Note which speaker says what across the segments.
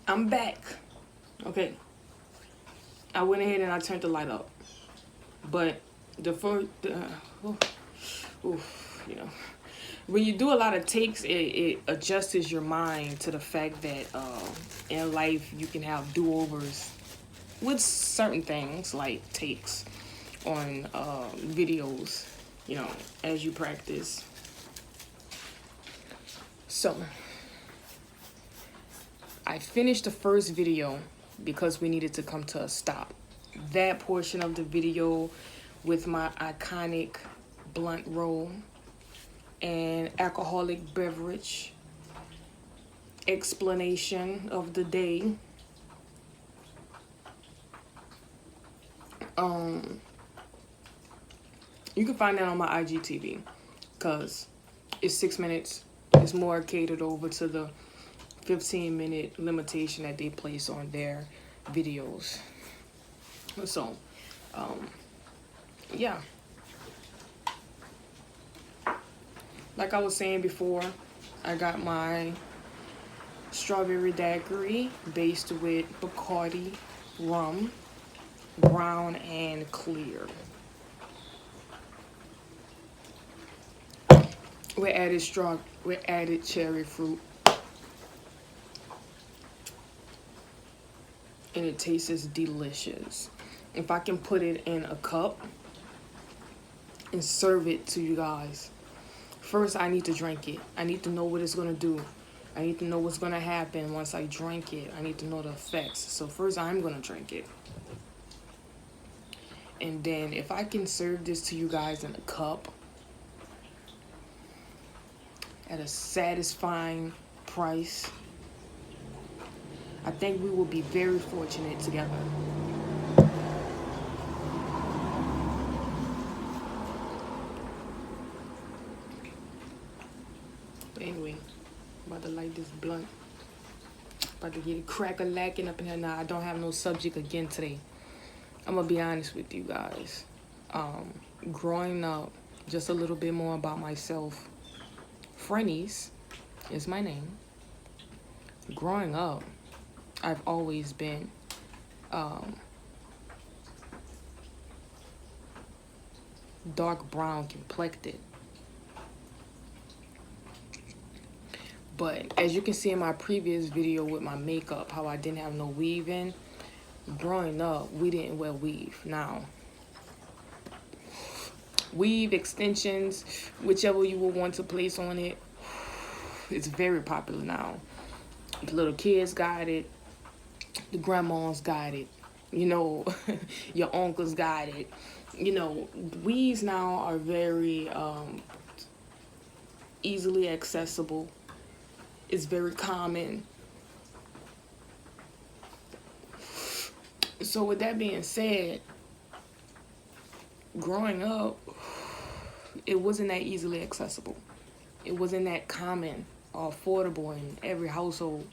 Speaker 1: I'm back. Okay. I went ahead and I turned the light up. But the first, you know, when you do a lot of takes, it adjusts your mind to the fact that in life you can have do-overs with certain things like takes on videos, you know, as you practice. So I finished the first video because we needed to come to a stop. That portion of the video with my iconic blunt roll and alcoholic beverage explanation of the day. You can find that on my IGTV because it's 6 minutes. It's more catered over to the 15-minute limitation that they place on their videos. So, yeah. Like I was saying before, I got my strawberry daiquiri based with Bacardi rum, brown and clear. We added cherry fruit, and it tastes delicious. If I can put it in a cup and serve it to you guys, first I need to drink it. I need to know what it's gonna do. I need to know what's gonna happen once I drink it. I need to know the effects. So first I'm gonna drink it. And then if I can serve this to you guys in a cup at a satisfying price, I think we will be very fortunate together. But anyway, about to light this blunt. About to get it crack-a-lacking up in here. Now, I don't have no subject again today. I'm going to be honest with you guys. Growing up, just a little bit more about myself. Frennies is my name. Growing up, I've always been dark brown complected. But as you can see in my previous video with my makeup, how I didn't have no weave in, growing up, we didn't wear weave. Now, weave extensions, whichever you would want to place on it, it's very popular now. The little kids got it, the grandmas got it, you know, your uncles got it. You know, weaves now are very easily accessible. It's very common. So with that being said, growing up, it wasn't that easily accessible. It wasn't that common or affordable in every household.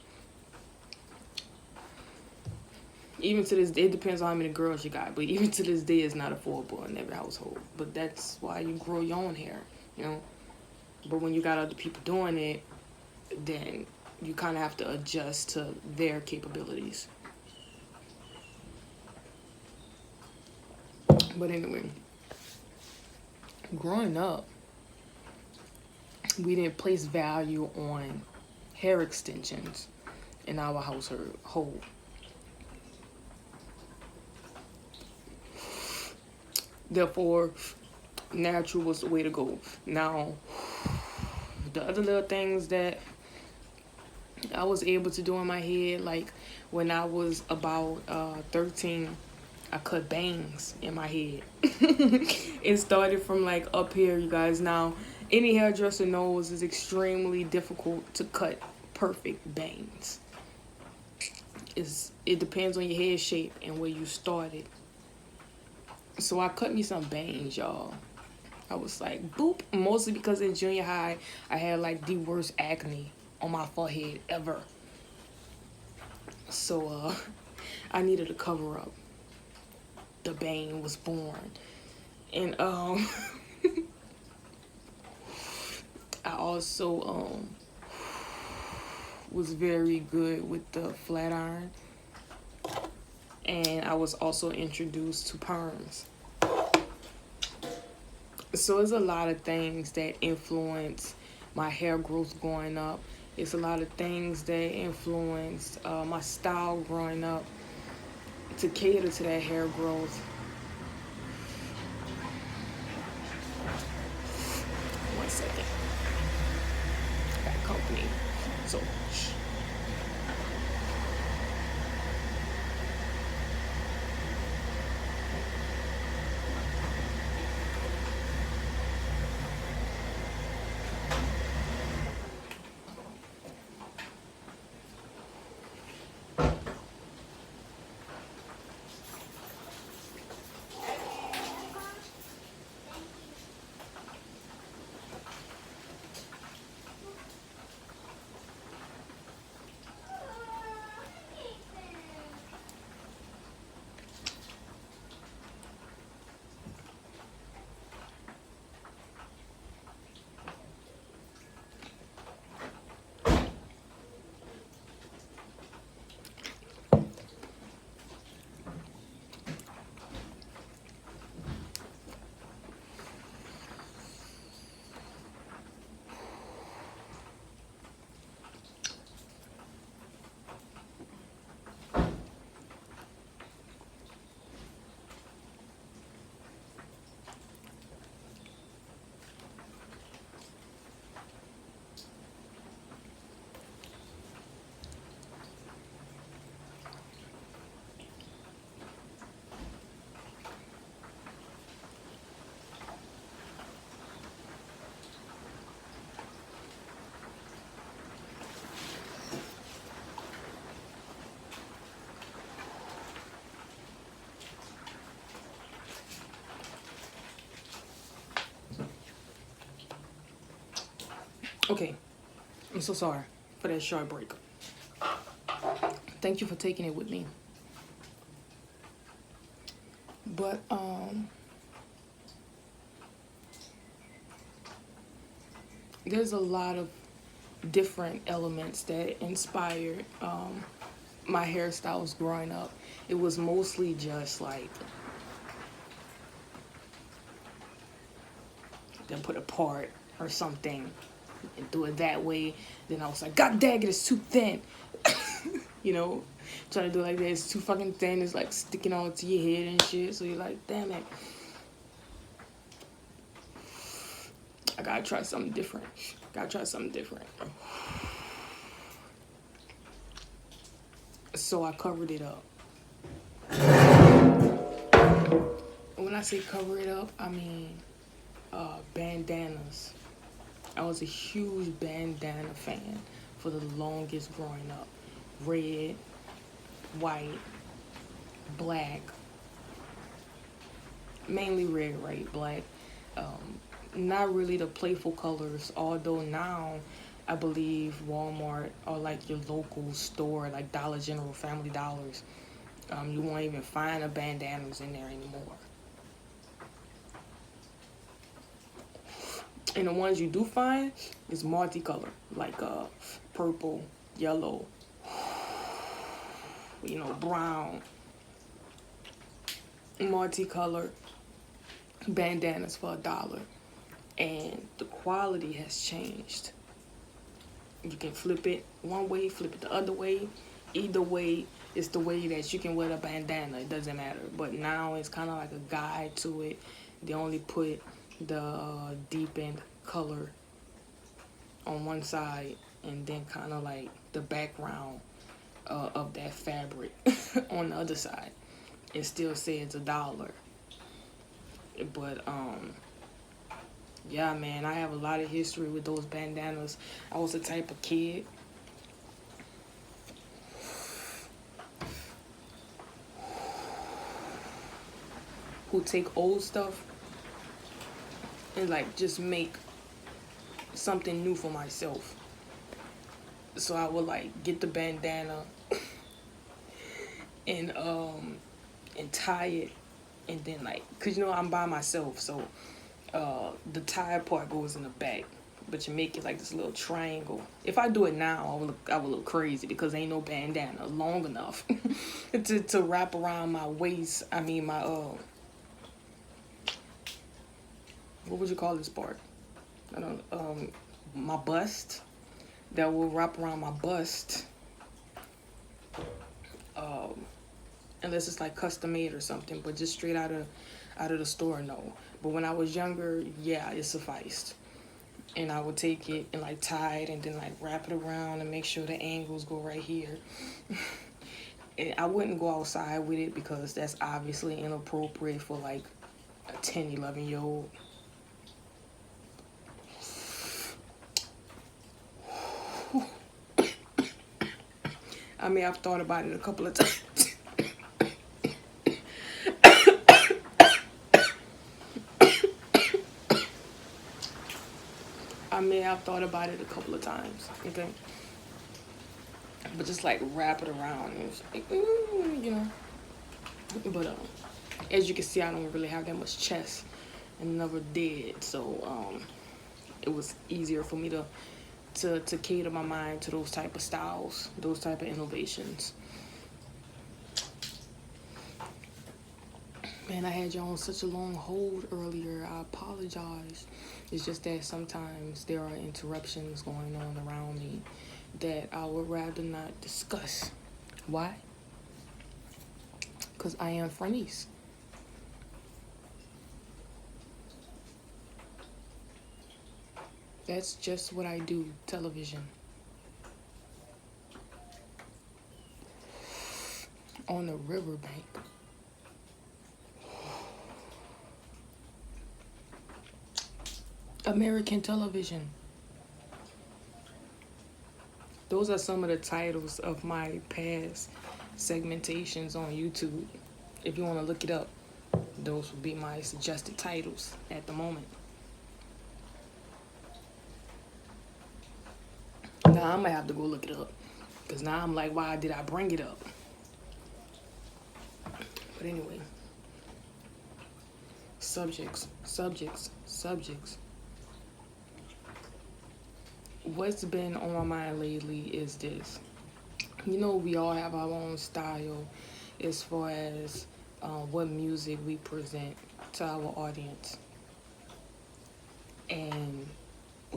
Speaker 1: Even to this day, it depends on how many girls you got, but even to this day, it's not affordable in every household. But that's why you grow your own hair, you know. But when you got other people doing it, then you kind of have to adjust to their capabilities. But anyway, growing up, we didn't place value on hair extensions in our household. Therefore, natural was the way to go. Now, the other little things that I was able to do in my head, like when I was about 13, I cut bangs in my head. It started from like up here, you guys. Now, any hairdresser knows it's extremely difficult to cut perfect bangs. It depends on your head shape and where you started. So I cut me some bangs, y'all. I was like, boop. Mostly because in junior high, I had like the worst acne on my forehead ever. So I needed a cover up. The bang was born. And I also was very good with the flat iron, and I was also introduced to perms. So it's a lot of things that influence my hair growth growing up. It's a lot of things that influenced my style growing up to cater to that hair growth. One second. I got company. So, shh. Okay, I'm so sorry for that short break. Thank you for taking it with me. But there's a lot of different elements that inspired my hairstyles growing up. It was mostly just like then put a part or something and do it that way. Then I was like, God dang it, it's too thin. You know, trying to do it like that, it's too fucking thin. It's like sticking onto your head and shit. So you're like, damn it. I gotta try something different. So I covered it up. When I say cover it up, I mean bandanas. I was a huge bandana fan for the longest growing up. Red, white, black. Mainly red, right? Black. Not really the playful colors, although now I believe Walmart or like your local store, like Dollar General, Family Dollars, you won't even find the bandanas in there anymore. And the ones you do find is multicolor, like purple, yellow, brown, multicolor bandanas for $1. And the quality has changed. You can flip it one way, flip it the other way. Either way, it's the way that you can wear the bandana. It doesn't matter. But now it's kind of like a guide to it. They only put the deepened color on one side and then kind of like the background of that fabric on the other side. It still says $1. But yeah, man, I have a lot of history with those bandanas. I was the type of kid who take old stuff and like just make something new for myself. So I would like get the bandana and tie it, and then like, cause I'm by myself, so the tie part goes in the back, but you make it like this little triangle. If I do it now, I would look crazy because ain't no bandana long enough to wrap around my waist. I mean my what would you call this part? I don't my bust. That will wrap around my bust. Unless it's like custom made or something, but just straight out of the store, no. But when I was younger, yeah, it sufficed. And I would take it and like tie it and then like wrap it around and make sure the angles go right here. And I wouldn't go outside with it because that's obviously inappropriate for like a 10, 11-year-old. I mean, I've thought about it a couple of times. I've thought about it a couple of times, okay? But just like wrap it around, and it's like, you know. But as you can see, I don't really have that much chest, and never did. So it was easier for me to cater my mind to those type of styles, those type of innovations. Man, I had you on such a long hold earlier. I apologize. It's just that sometimes there are interruptions going on around me that I would rather not discuss. Why? Because I am Fernice. That's just what I do, television. On the riverbank. American television. Those are some of the titles of my past segmentations on YouTube. If you want to look it up, those would be my suggested titles at the moment. Now I'm gonna have to go look it up because now I'm like, why did I bring it up? But anyway, subjects. What's been on my mind lately is this. You know, we all have our own style as far as what music we present to our audience and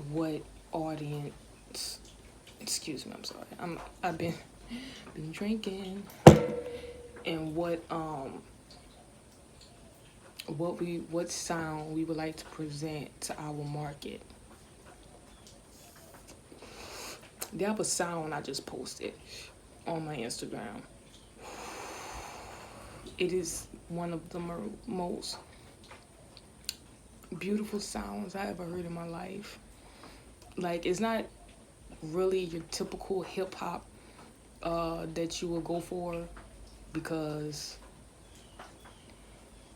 Speaker 1: what audience. Excuse me, I'm sorry. I've been drinking, and what sound we would like to present to our market. There was a sound I just posted on my Instagram. It is one of the most beautiful sounds I ever heard in my life. Like, it's not really your typical hip hop that you will go for, because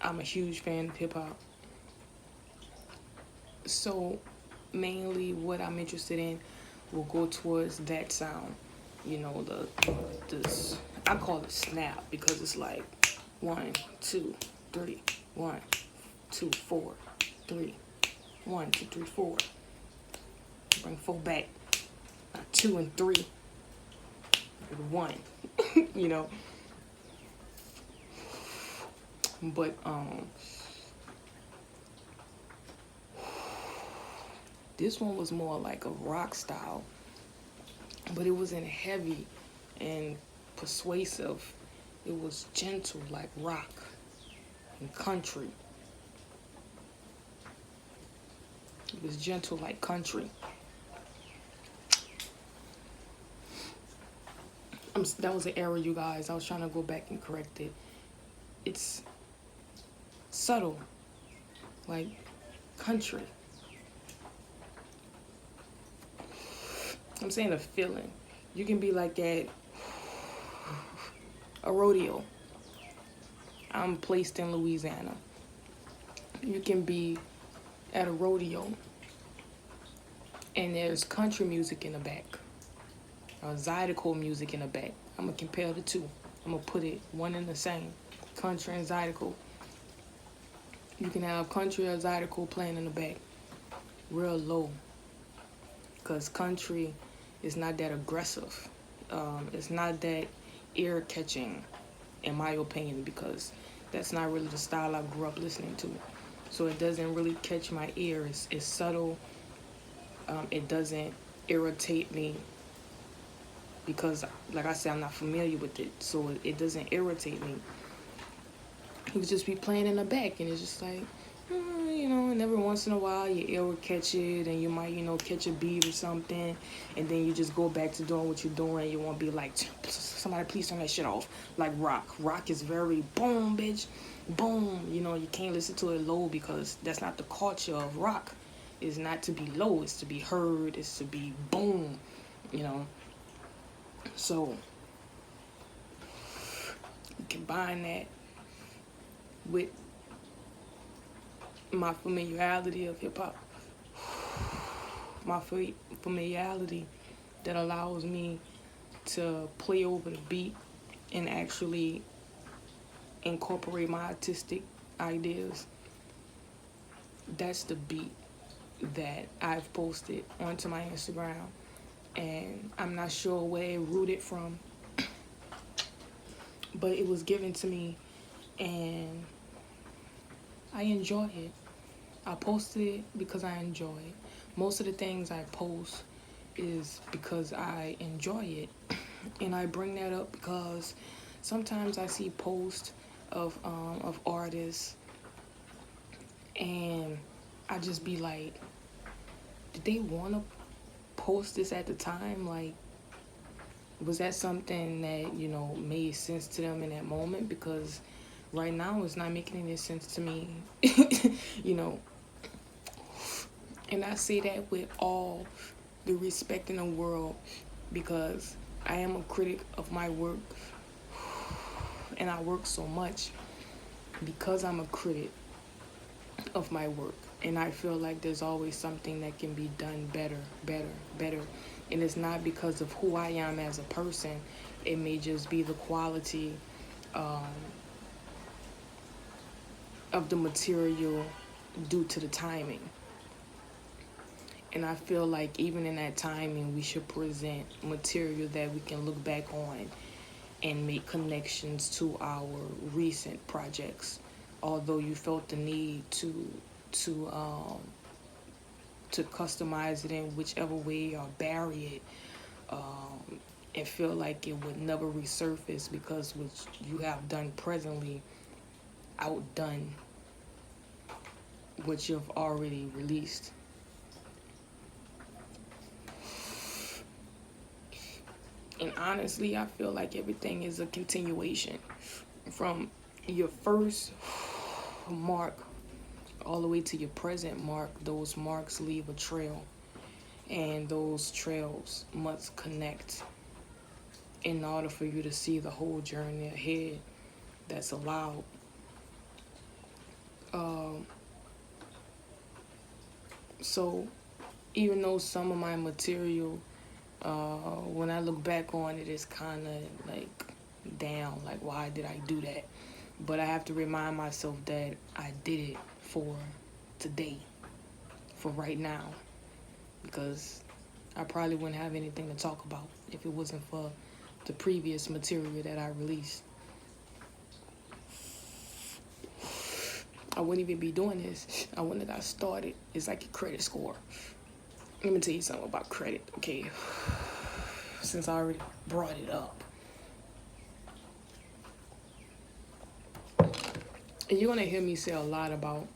Speaker 1: I'm a huge fan of hip hop. So mainly what I'm interested in will go towards that sound. You know, this, I call it snap, because it's like 1, 2, 3, 1, 2, 4, 3, 1, 2, 3, 4. Bring 4 back. 2 and 3. 1. You know. But this one was more like a rock style, but it wasn't heavy and persuasive. It was gentle like rock and country. It was gentle like country. That was an error, you guys. I was trying to go back and correct it. It's subtle, like country. I'm saying a feeling. You can be like at a rodeo. I'm placed in Louisiana. You can be at a rodeo and there's country music in the back, or Zydeco music in the back. I'm going to compare the two. I'm going to put it one and the same. Country and Zydeco. You can have country or Zydeco playing in the back, real low. because country is not that aggressive. It's not that ear catching, in my opinion, because that's not really the style I grew up listening to. So it doesn't really catch my ear. It's subtle. It doesn't irritate me because, like I said, I'm not familiar with it. So it doesn't irritate me. He would just be playing in the back, and it's just like, and every once in a while your ear will catch it, and you might, catch a beat or something, and then you just go back to doing what you're doing. You won't be like, somebody please turn that shit off. Like rock. Rock is very boom, bitch, boom. You can't listen to it low because that's not the culture of rock. It's not to be low. It's to be heard. It's to be boom, So you combine that with my familiarity of hip-hop, my familiarity that allows me to play over the beat and actually incorporate my artistic ideas. That's the beat that I've posted onto my Instagram, and I'm not sure where it rooted from, but it was given to me, and I enjoy it. I posted it because I enjoy it. Most of the things I post is because I enjoy it. And I bring that up because sometimes I see posts of artists, and I just be like, did they want to post this at the time? Like, was that something that, made sense to them in that moment? Because right now it's not making any sense to me, And I say that with all the respect in the world, because I am a critic of my work, and I work so much because I'm a critic of my work. And I feel like there's always something that can be done better. And it's not because of who I am as a person. It may just be the quality of the material due to the timing. And I feel like even in that timing, we should present material that we can look back on and make connections to our recent projects. Although you felt the need to customize it in whichever way or bury it, and feel like it would never resurface because what you have done presently outdone what you've already released. And honestly, I feel like everything is a continuation from your first mark all the way to your present mark. Those marks leave a trail, and those trails must connect in order for you to see the whole journey ahead that's allowed. So even though some of my material, when I look back on it, it's kind of like, damn, like, why did I do that? But I have to remind myself that I did it for today, for right now, because I probably wouldn't have anything to talk about if it wasn't for the previous material that I released. I wouldn't even be doing this. I wouldn't have got started. It's like a credit score. Let me tell you something about credit, okay? Since I already brought it up. And you're going to hear me say a lot about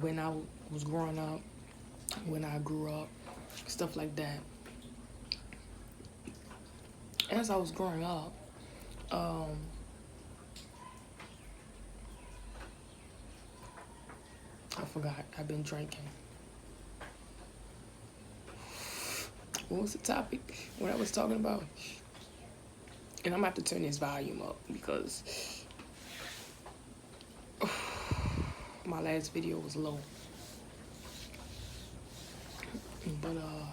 Speaker 1: when I was growing up, when I grew up, stuff like that. As I was growing up, I forgot. I've been drinking. What was the topic? What I was talking about? And I'm going to have to turn this volume up because my last video was low. But I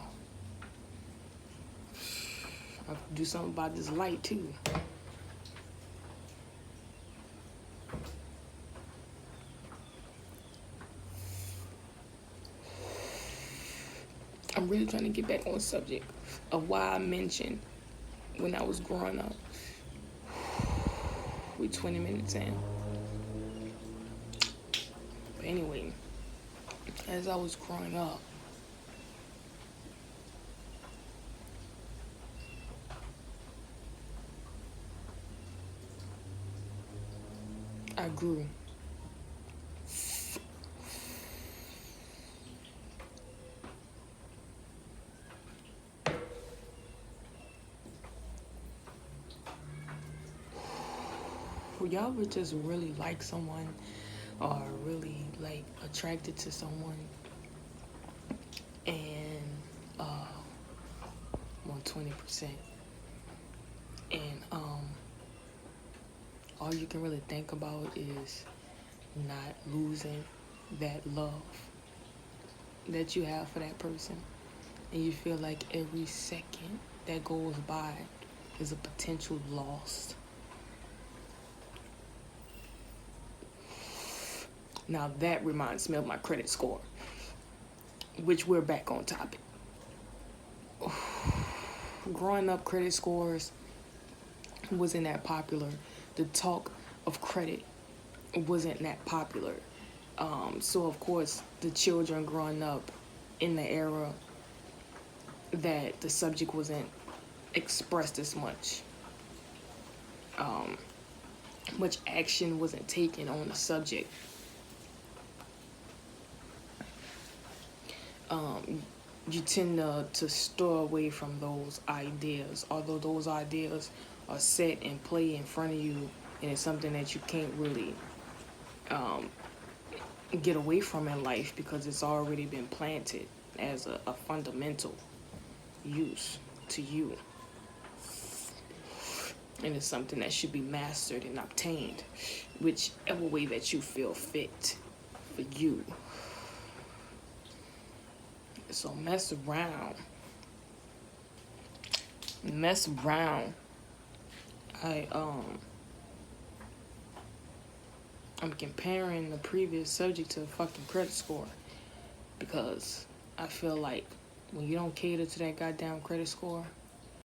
Speaker 1: have to do something about this light too. I I'm really trying to get back on the subject of why I mentioned when I was growing up. We 20 minutes in. But anyway, as I was growing up, I grew. Y'all would just really like someone or really like attracted to someone and 120%, and all you can really think about is not losing that love that you have for that person, and you feel like every second that goes by is a potential loss. Now that reminds me of my credit score, which we're back on topic. Growing up, credit scores wasn't that popular. The talk of credit wasn't that popular. So of course, the children growing up in the era that the subject wasn't expressed as much, much action wasn't taken on the subject. You tend to store away from those ideas, although those ideas are set and play in front of you, and it's something that you can't really get away from in life because it's already been planted as a fundamental use to you, and it's something that should be mastered and obtained whichever way that you feel fit for you. So mess around. I'm comparing the previous subject to a fucking credit score, because I feel like when you don't cater to that goddamn credit score,